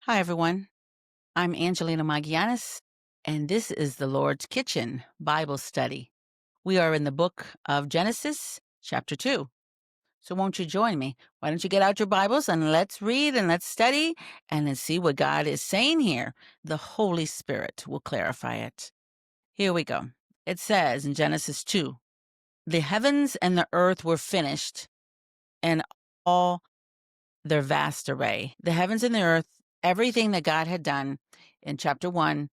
Hi, everyone. I'm Angelina Magianis, and this is the Lord's Kitchen Bible Study. We are in the book of Genesis, chapter 2. So, won't you join me? Why don't you get out your Bibles and let's read and let's study and let's see what God is saying here? The Holy Spirit will clarify it. Here we go. It says in Genesis 2, the heavens and the earth were finished, and all their vast array. The heavens and the earth, everything that God had done in chapter 1,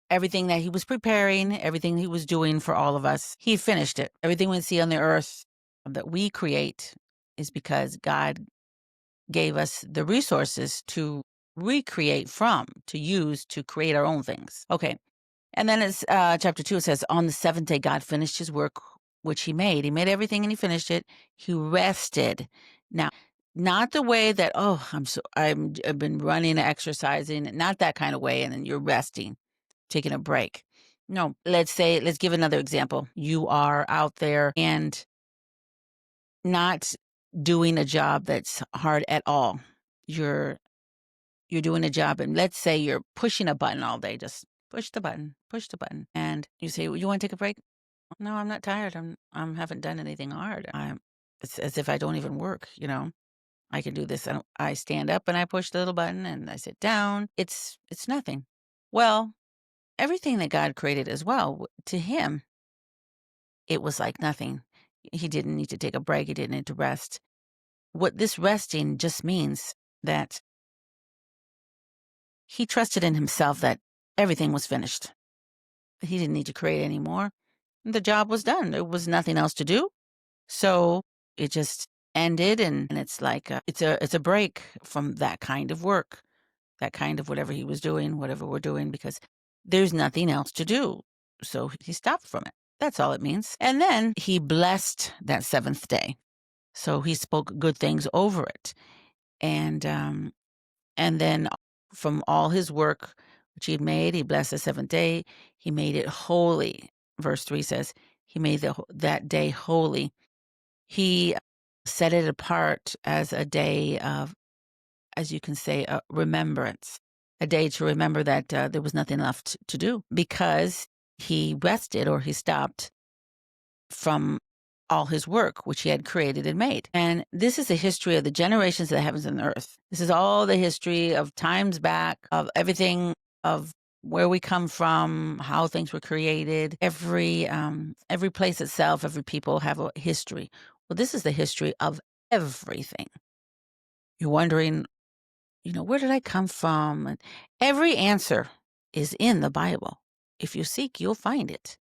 everything that he was preparing, everything he was doing for all of us, he finished it. Everything we see on the earth that we create is because God gave us the resources to recreate from, to use to create our own things. Okay. And then it's chapter 2, it says, on the seventh day, God finished his work, which he made. He made everything and he finished it. He rested. Now, not the way that, I've been running, exercising, not that kind of way. And then you're resting, taking a break. No, let's give another example. You are out there and not doing a job that's hard at all. You're doing a job, and let's say you're pushing a button all day, just push the button. And you say, well, you want to take a break? No, I'm not tired. I'm haven't done anything hard. It's as if I don't even work. I can do this. I stand up and I push the little button and I sit down. It's nothing. Well, everything that God created as well, to him, it was like nothing. He didn't need to take a break. He didn't need to rest. What this resting just means that he trusted in himself that everything was finished. He didn't need to create anymore. The job was done. There was nothing else to do. So it just ended, and it's like it's a break from that kind of work, that kind of whatever he was doing, whatever we're doing, because there's nothing else to do. So he stopped from it. That's all it means. And then he blessed that seventh day. So he spoke good things over it. And then from all his work which he had made, he blessed the seventh day. He made it holy. Verse 3 says, he made that day holy. He set it apart as a day of, as you can say, a remembrance, a day to remember that there was nothing left to do because he rested, or he stopped from all his work, which he had created and made. And this is the history of the generations of the heavens and the earth. This is all the history of times back, of everything, of where we come from, how things were created. Every place itself, every people have a history. Well, this is the history of everything. You're wondering, where did I come from? And every answer is in the Bible. If you seek, you'll find it.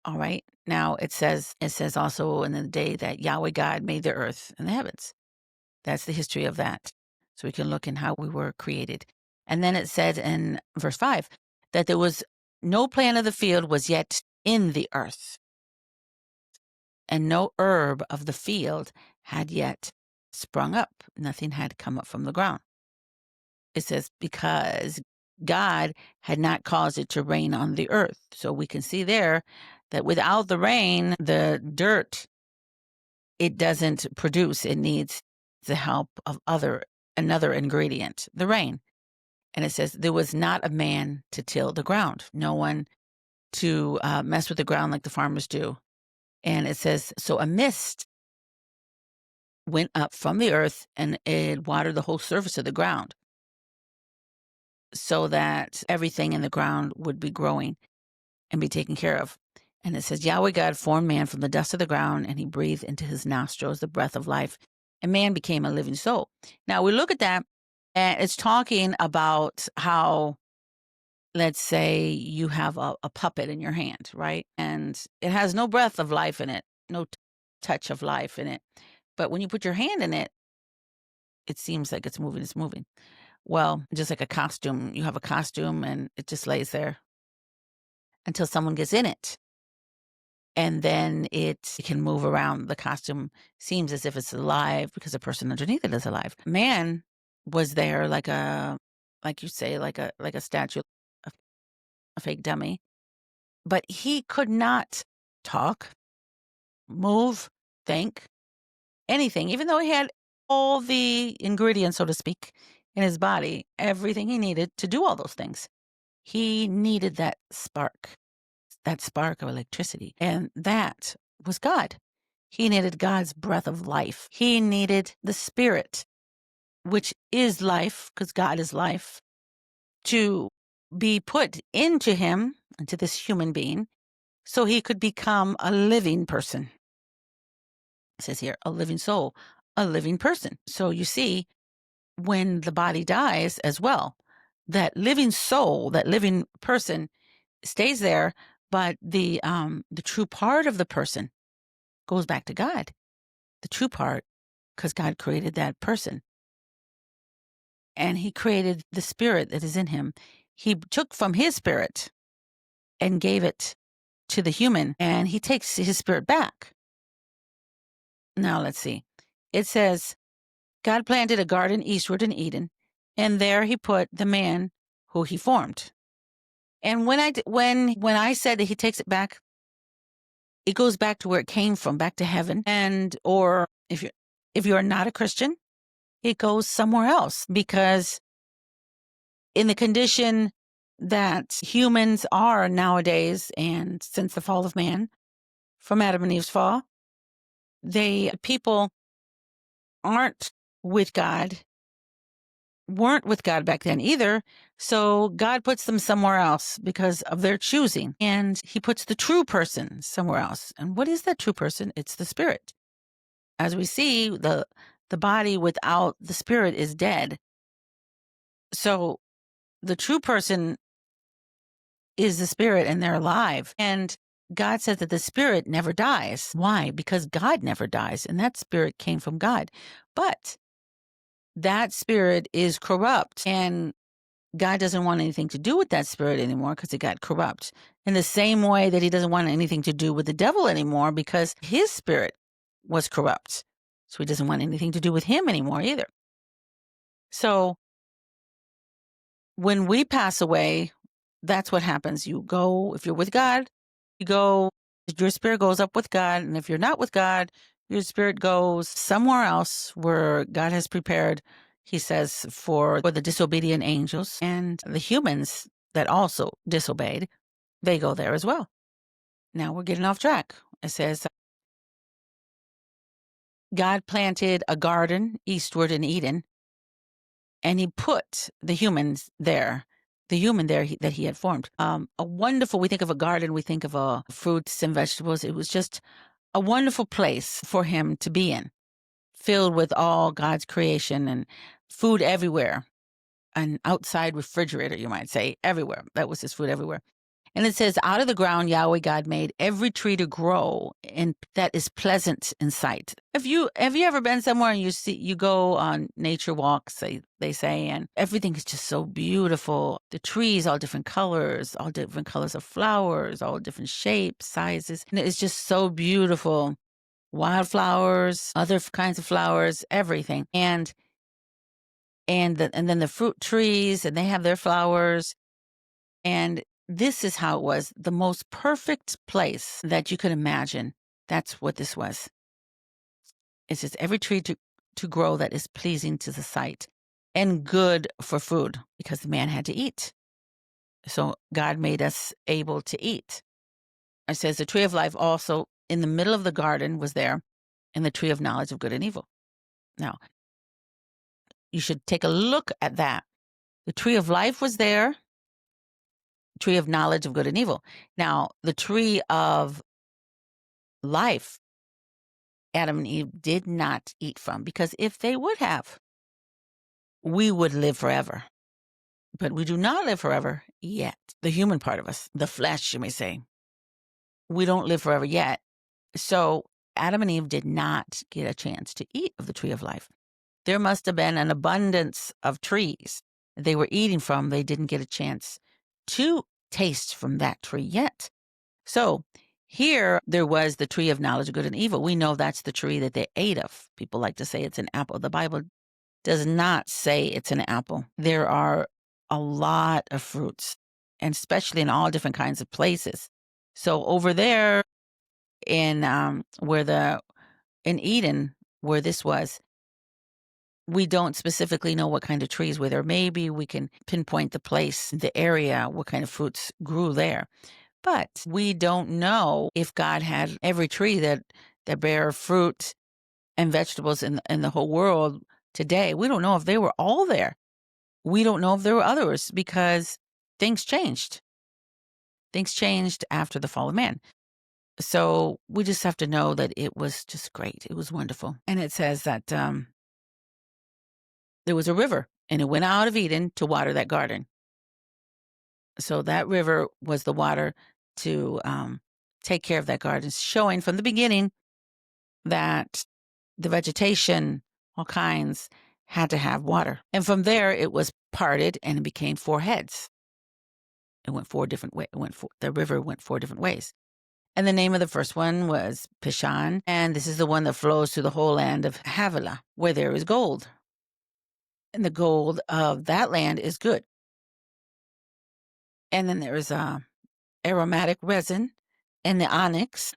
All right. Now it says also in the day that Yahweh God made the earth and the heavens. That's the history of that. So we can look in how we were created. And then it said in verse 5 that there was no plant of the field was yet in the earth, and no herb of the field had yet sprung up. Nothing had come up from the ground. It says because God had not caused it to rain on the earth. So we can see there that without the rain, the dirt, it doesn't produce. It needs the help of another ingredient, the rain. And it says there was not a man to till the ground, no one to mess with the ground like the farmers do. And it says, so a mist went up from the earth and it watered the whole surface of the ground so that everything in the ground would be growing and be taken care of. And it says, Yahweh God formed man from the dust of the ground, and he breathed into his nostrils the breath of life, and man became a living soul. Now we look at that, and it's talking about how, let's say you have a puppet in your hand, right? And it has no breath of life in it, no touch of life in it. But when you put your hand in it, it seems like it's moving. Well, just like a costume, you have a costume and it just lays there until someone gets in it. And then it can move around. The costume seems as if it's alive because the person underneath it is alive. Man was there like you say, like a statue, a, a fake dummy. But he could not talk, move, think, anything, even though he had all the ingredients, so to speak, in his body everything he needed to do all those things. He needed that spark of electricity. And that was God. He needed God's breath of life. He needed the Spirit, which is life, because God is life, to be put into him, into this human being, so he could become a living person. It says here, a living soul, a living person. So you see, when the body dies as well, that living soul, that living person stays there, but the true part of the person goes back to God. The true part, because God created that person. And he created the spirit that is in him. He took from his spirit and gave it to the human, and he takes his spirit back. Now let's see. It says, God planted a garden eastward in Eden, and there he put the man who he formed. And when I said that he takes it back, it goes back to where it came from, back to heaven. And or if you're not a Christian, it goes somewhere else, because in the condition that humans are nowadays, and since the fall of man, from Adam and Eve's fall, people aren't with God, weren't with God back then either. So God puts them somewhere else because of their choosing. And he puts the true person somewhere else. And what is that true person? It's the spirit. As we see, the body without the spirit is dead. So the true person is the spirit, and they're alive. And God says that the spirit never dies. Why? Because God never dies, and that spirit came from God. But that spirit is corrupt, and God doesn't want anything to do with that spirit anymore because it got corrupt. In the same way that he doesn't want anything to do with the devil anymore because his spirit was corrupt. So he doesn't want anything to do with him anymore either. So when we pass away, that's what happens. You go, if you're with God, your spirit goes up with God. And if you're not with God, your spirit goes somewhere else where God has prepared, he says, for the disobedient angels and the humans that also disobeyed. They go there as well. Now we're getting off track. It says, God planted a garden eastward in Eden, and he put the humans there, that he had formed. We think of a garden, we think of fruits and vegetables. It was just a wonderful place for him to be in, filled with all God's creation and food everywhere. An outside refrigerator, you might say, everywhere. That was his food everywhere. And it says, out of the ground, Yahweh God made every tree to grow, and that is pleasant in sight. Have you ever been somewhere and you go on nature walks, they say, and everything is just so beautiful. The trees, all different colors of flowers, all different shapes, sizes. And it's just so beautiful. Wildflowers, other kinds of flowers, everything. And then the fruit trees, and they have their flowers. And this is how it was, the most perfect place that you could imagine. That's what this was. It says every tree to grow that is pleasing to the sight and good for food, because the man had to eat. So God made us able to eat. It says the tree of life also in the middle of the garden was there, and the tree of knowledge of good and evil. Now, you should take a look at that. The tree of life was there, tree of knowledge of good and evil. Now, the tree of life, Adam and Eve did not eat from, because if they would have, we would live forever. But we do not live forever yet. The human part of us, the flesh, you may say, we don't live forever yet. So Adam and Eve did not get a chance to eat of the tree of life. There must have been an abundance of trees they were eating from. They didn't get a chance to taste from that tree yet. So here there was the tree of knowledge of good and evil. We know that's the tree that they ate of. People like to say it's an apple. The Bible does not say it's an apple. There are a lot of fruits, and especially in all different kinds of places. So over there in Eden, where this was, we don't specifically know what kind of trees were there. Maybe we can pinpoint the place, the area, what kind of fruits grew there. But we don't know if God had every tree that bear fruit and vegetables in the whole world today. We don't know if they were all there. We don't know if there were others because things changed. Things changed after the fall of man. So we just have to know that it was just great. It was wonderful. And it says that there was a river and it went out of Eden to water that garden. So that river was the water to take care of that garden, showing from the beginning that the vegetation, all kinds, had to have water. And from there, it was parted and it became four heads. It went four different ways. The river went four different ways. And the name of the first one was Pishon. And this is the one that flows through the whole land of Havilah, where there is gold. And the gold of that land is good. And then there is aromatic resin and the onyx.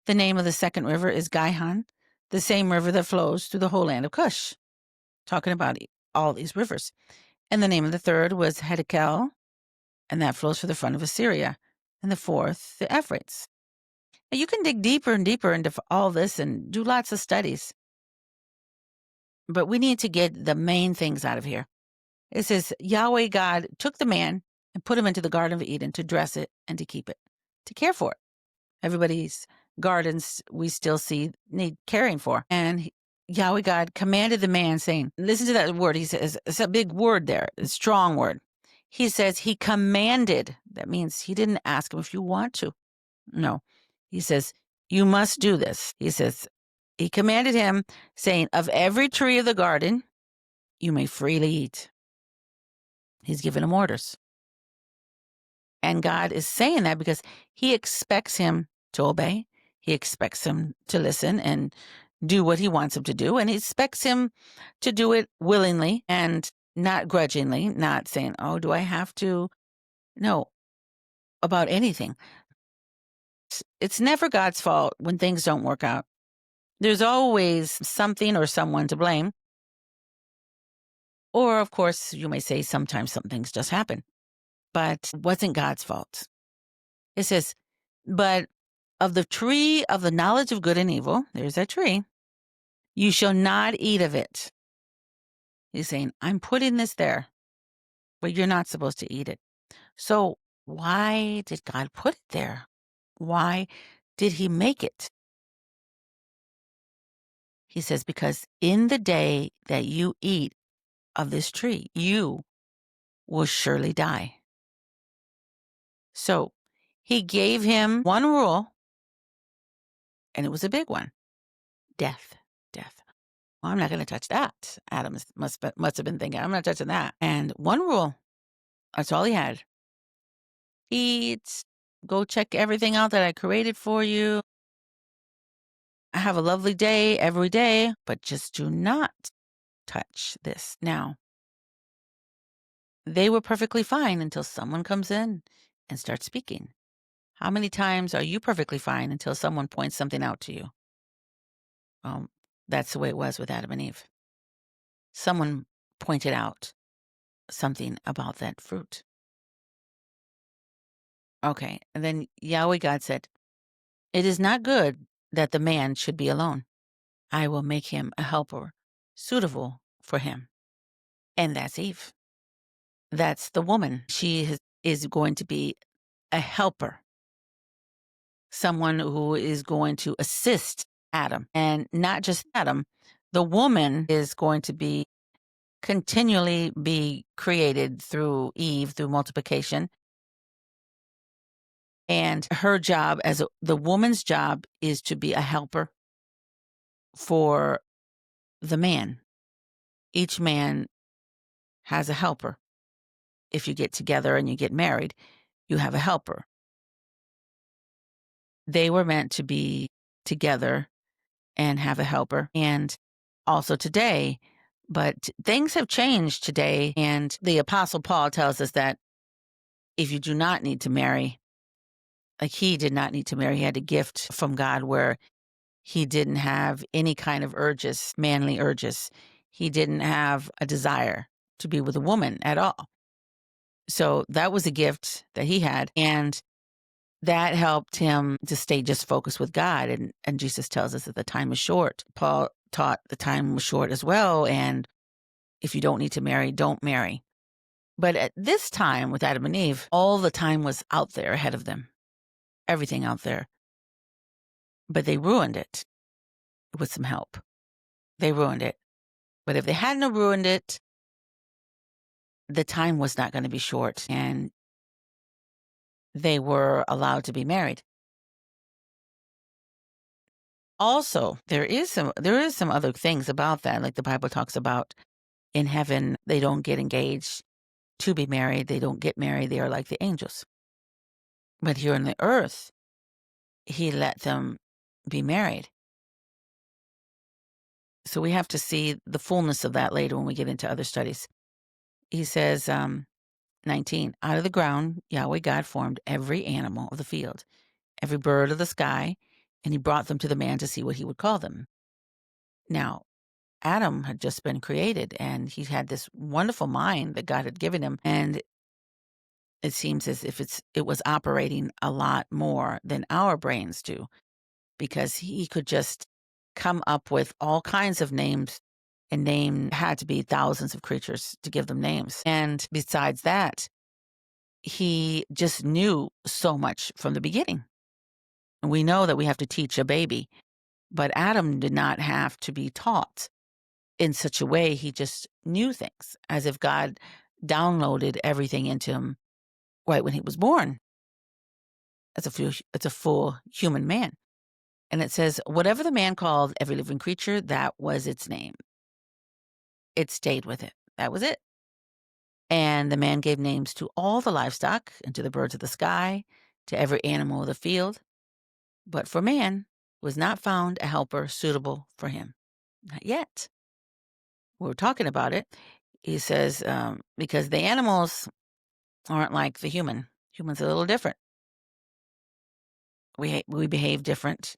The name of the second river is Gihon, the same river that flows through the whole land of Cush. Talking about all these rivers. And the name of the third was Hiddekel, and that flows through the front of Assyria. And the fourth, the Euphrates. Now you can dig deeper and deeper into all this and do lots of studies. But we need to get the main things out of here. It says, Yahweh God took the man and put him into the Garden of Eden to dress it and to keep it, to care for it. Everybody's gardens we still see need caring for. And Yahweh God commanded the man, saying, listen to that word. He says, it's a big word there, a strong word. He says he commanded. That means he didn't ask him if you want to. No. He says, you must do this. He says, he commanded him, saying, of every tree of the garden, you may freely eat. He's given him orders. And God is saying that because he expects him to obey. He expects him to listen and do what he wants him to do. And he expects him to do it willingly and not grudgingly, not saying, oh, do I have to? No, about anything. It's never God's fault when things don't work out. There's always something or someone to blame. Or, of course, you may say sometimes some things just happen. But it wasn't God's fault. It says, but of the tree of the knowledge of good and evil, there's that tree, you shall not eat of it. He's saying, I'm putting this there, but you're not supposed to eat it. So why did God put it there? Why did he make it? He says, because in the day that you eat of this tree, you will surely die. So he gave him one rule, and it was a big one. Death. Well, I'm not going to touch that. Adam must have been thinking, I'm not touching that. And one rule, that's all he had. Eat, go check everything out that I created for you. Have a lovely day every day, but just do not touch this. Now, they were perfectly fine until someone comes in and starts speaking. How many times are you perfectly fine until someone points something out to you? That's the way it was with Adam and Eve. Someone pointed out something about that fruit. Okay, and then Yahweh God said, it is not good that the man should be alone. I will make him a helper suitable for him. And that's Eve. That's the woman. She is going to be a helper, someone who is going to assist Adam. And not just Adam, the woman is going to continually be created through Eve, through multiplication. And her job the woman's job is to be a helper for the man. Each man has a helper. If you get together and you get married, you have a helper. They were meant to be together and have a helper. And also today, but things have changed today. And the Apostle Paul tells us that if you do not need to marry, like he did not need to marry, he had a gift from God where He didn't have any kind of urges, manly urges. He didn't have a desire to be with a woman at all. So that was a gift that he had. And that helped him to stay just focused with God. And Jesus tells us that the time is short. Paul taught the time was short as well. And if you don't need to marry, don't marry. But at this time with Adam and Eve, all the time was out there ahead of them, everything out there. But they ruined it with some help. They ruined it. But if they hadn't have ruined it, the time was not going to be short and they were allowed to be married. Also, there is some other things about that. Like the Bible talks about in heaven, they don't get engaged to be married. They don't get married. They are like the angels. But here on the earth, he let them be married. So we have to see the fullness of that later when we get into other studies. He says, 19, out of the ground, Yahweh God formed every animal of the field, every bird of the sky, and he brought them to the man to see what he would call them. Now, Adam had just been created and he had this wonderful mind that God had given him. And it seems as if it was operating a lot more than our brains do, because he could just come up with all kinds of names and had to be thousands of creatures to give them names. And besides that, he just knew so much from the beginning. And we know that we have to teach a baby, but Adam did not have to be taught in such a way. He just knew things as if God downloaded everything into him right when he was born as a full human man. And it says, whatever the man called every living creature, that was its name. It stayed with it. That was it. And the man gave names to all the livestock and to the birds of the sky, to every animal of the field. But for man was not found a helper suitable for him. Not yet. We were talking about it. He says, because the animals aren't like the human. Humans are a little different. We behave different.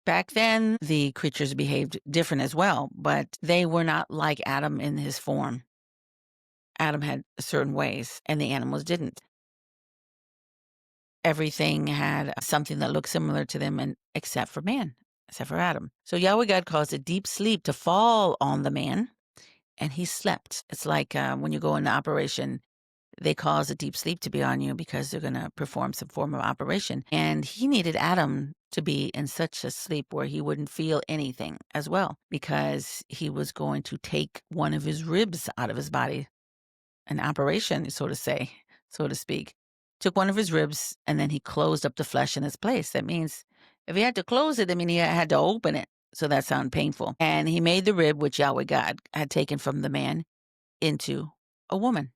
Back then, the creatures behaved different as well, but they were not like Adam in his form. Adam had certain ways, and the animals didn't. Everything had something that looked similar to them, and except for man, except for Adam. So Yahweh God caused a deep sleep to fall on the man, and he slept. It's like when you go into operation, they cause a deep sleep to be on you because they're going to perform some form of operation. And he needed Adam to be in such a sleep where he wouldn't feel anything as well, because he was going to take one of his ribs out of his body, an operation, so to speak. Took one of his ribs and then he closed up the flesh in its place. That means if he had to close it, I mean, he had to open it. So that sounded painful. And he made the rib, which Yahweh God had taken from the man, into a woman.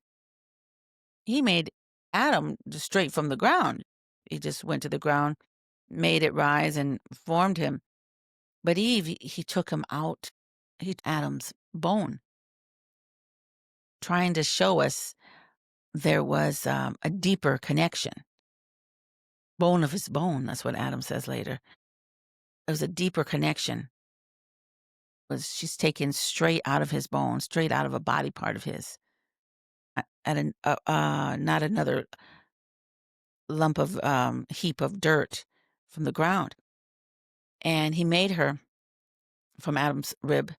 He made Adam just straight from the ground. He just went to the ground, made it rise, and formed him. But Eve, he took him out, Adam's bone, trying to show us there was a deeper connection. Bone of his bone, that's what Adam says later. There was a deeper connection. She's taken straight out of his bone, straight out of a body part of his. Not another lump of heap of dirt from the ground. And he made her from Adam's rib,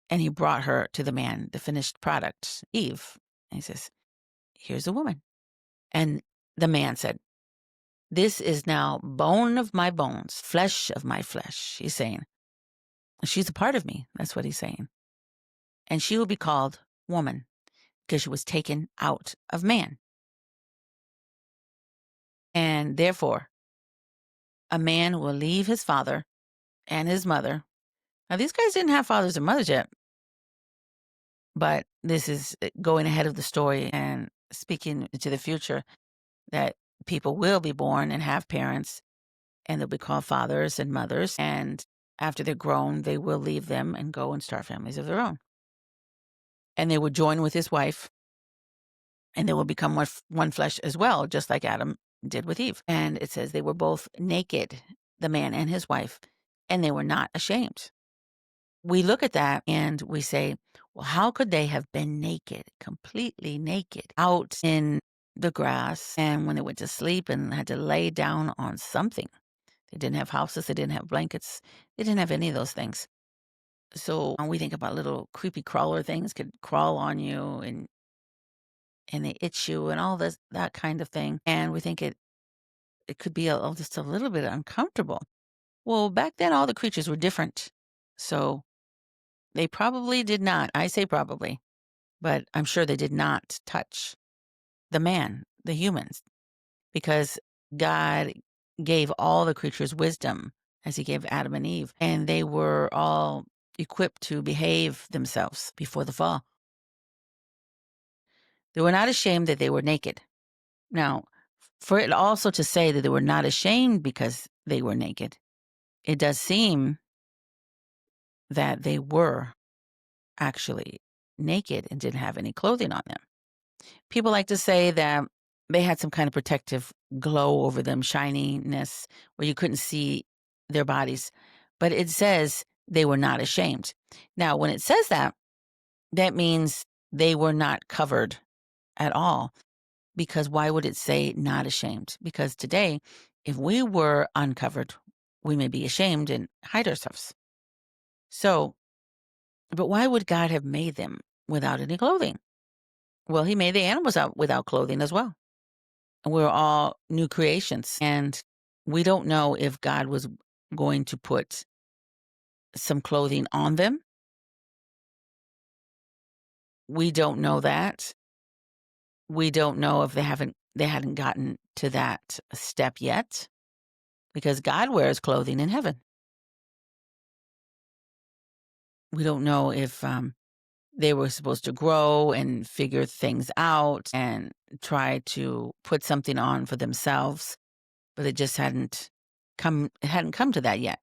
and he brought her to the man, the finished product, Eve. And he says, here's a woman. And the man said, this is now bone of my bones, flesh of my flesh. He's saying, she's a part of me. That's what he's saying. And she will be called woman because she was taken out of man. And therefore, a man will leave his father and his mother. Now, these guys didn't have fathers and mothers yet, but this is going ahead of the story and speaking to the future, that people will be born and have parents, and they'll be called fathers and mothers. And after they're grown, they will leave them and go and start families of their own. And they will join with his wife, and they will become one flesh as well, just like Adam did with Eve. And it says they were both naked, the man and his wife, and they were not ashamed. We look at that and we say, well, how could they have been naked, completely naked, out in the grass and when they went to sleep and had to lay down on something? They didn't have houses, they didn't have blankets, they didn't have any of those things. So when we think about little creepy crawler things could crawl on you and they itch you and all this that kind of thing. And we think it could be just a little bit uncomfortable. Well, back then all the creatures were different. So they probably did not. I say probably, but I'm sure they did not touch the man, the humans, because God gave all the creatures wisdom as he gave Adam and Eve, and they were all equipped to behave themselves before the fall. They were not ashamed that they were naked. Now, for it also to say that they were not ashamed because they were naked, it does seem that they were actually naked and didn't have any clothing on them. People like to say that they had some kind of protective glow over them, shininess, where you couldn't see their bodies. But it says they were not ashamed. Now, when it says that, that means they were not covered at all. Because why would it say not ashamed? Because today, if we were uncovered, we may be ashamed and hide ourselves. So, but why would God have made them without any clothing? Well, he made the animals out without clothing as well. And we're all new creations. And we don't know if God was going to put some clothing on them. We don't know that. We don't know if they hadn't gotten to that step yet because God wears clothing in heaven. We don't know if they were supposed to grow and figure things out and try to put something on for themselves, but it just hadn't come to that yet.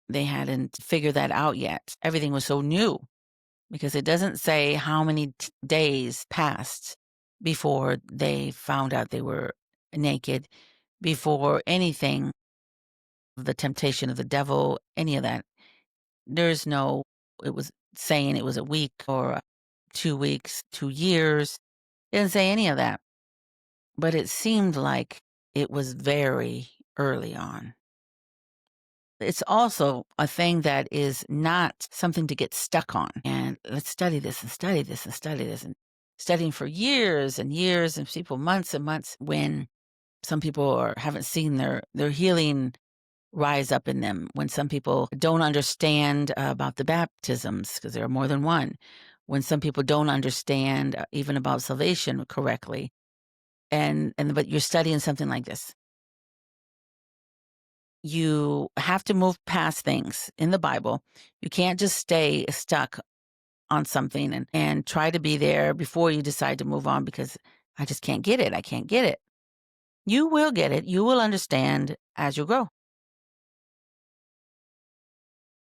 They hadn't figured that out yet. Everything was so new because it doesn't say how many days passed before they found out they were naked, before anything, the temptation of the devil, any of that. There's no, it was saying it was a week or 2 weeks, 2 years. It didn't say any of that. But it seemed like it was very early on. It's also a thing that is not something to get stuck on. And let's study this and study this and study this and studying for years and years and people months and months when some people haven't seen their healing rise up in them, when some people don't understand about the baptisms because there are more than one, when some people don't understand even about salvation correctly, but you're studying something like this. You have to move past things in the Bible. You can't just stay stuck on something and try to be there before you decide to move on because I just can't get it. I can't get it. You will get it. You will understand as you grow.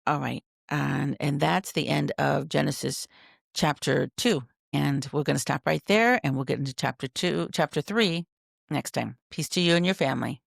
All right. And that's the end of Genesis chapter 2. And we're going to stop right there and we'll get into chapter 3 next time. Peace to you and your family.